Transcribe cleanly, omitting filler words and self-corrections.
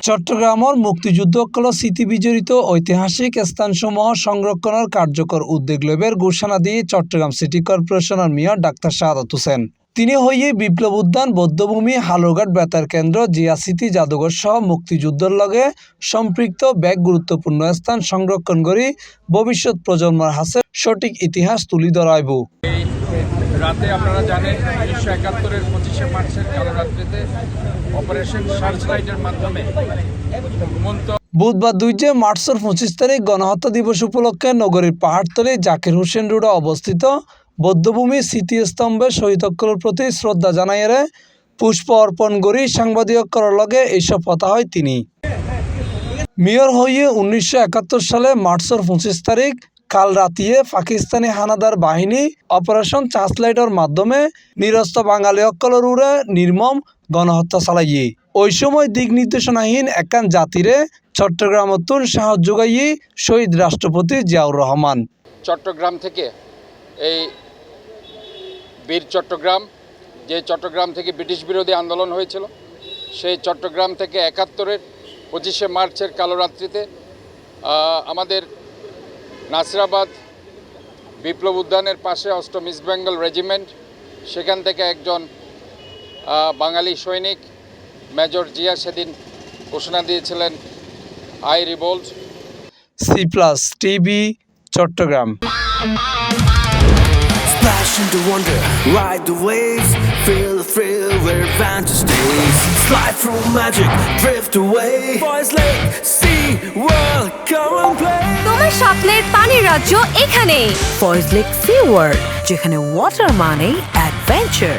চট্টগ্রামের মুক্তিযুদ্ধকাল স্মৃতি বিজড়িত ঐতিহাসিক স্থানসমূহ সংরক্ষণের কার্যকর উদ্যোগ লইবার ঘোষণা দিয়ে চট্টগ্রাম সিটি কর্পোরেশনের মেয়র ডাক্তার শাহাদাত হোসেন। তিনি হইয়ে বিপ্লব উদ্যান, বৌদ্ধভূমি, হালুরঘাট বেতার কেন্দ্র, জিয়া স্মৃতি জাদুঘর সহ মুক্তিযুদ্ধের লগে সম্পৃক্ত ব্যাগ গুরুত্বপূর্ণ স্থান সংরক্ষণ করে ভবিষ্যৎ প্রজন্মের হাতে সঠিক ইতিহাস তুলি ধরাইব। রাতে আপনারা জানেন 1971-এর 25শে মার্চের কালরাত্রিতে অপারেশন সার্চলাইটের মাধ্যমে বুধবার 2 মার্চের 25 তারিখ গণহত্যা দিবস উপলক্ষে নগরীর পাহাড়তলী জাকির হোসেন রোডে অবস্থিত বৌদ্ধভূমি স্মৃতিস্তম্ভে শহীদসকলের প্রতি শ্রদ্ধা জানাইয়ে পুষ্প অর্পণ করি সাংবাদিকর লগে এইসব কথা হয় তিনি। মেয়র হইয়ে 1971 সালে মার্চের 25 তারিখ কাল রাতিয়ে পাকিস্তানি হানাদার বাহিনী অপারেশন সার্চলাইটের মাধ্যমে নিরস্ত বাঙালি অক্কলের উড়ে নির্মম গণহত্যা চালাইয়ে ওই সময় দিক নির্দেশনাহীন একান জাতিরে চট্টগ্রামতুন সাহস যোগাইয়ে শহীদ রাষ্ট্রপতি জিয়াউর রহমান। চট্টগ্রাম থেকে এই বীর চট্টগ্রাম, যে চট্টগ্রাম থেকে ব্রিটিশ বিরোধী আন্দোলন হয়েছিল, সেই চট্টগ্রাম থেকে 71-এর 25শে মার্চের কালরাত্রিতে আমাদের নাসিরাবাদ বিপ্লব উদ্যানের পাশে 8ম ইস্ট বেঙ্গল রেজিমেন্ট, সেখান থেকে একজন বাঙালি সৈনিক মেজর জিয়া সেদিন ঘোষণা দিয়েছিলেন I revolt. C+ TV Chattogram. Splash into wonder, ride the waves, feel the thrill where adventure stays. Slide through magic, drift away. Boys Lake, sea world, come and play. তোমার স্বপ্নের পানির রাজ্য এখানে, ফয়েজ লেক সি ওয়ার্ল্ড, যেখানে water মানে adventure.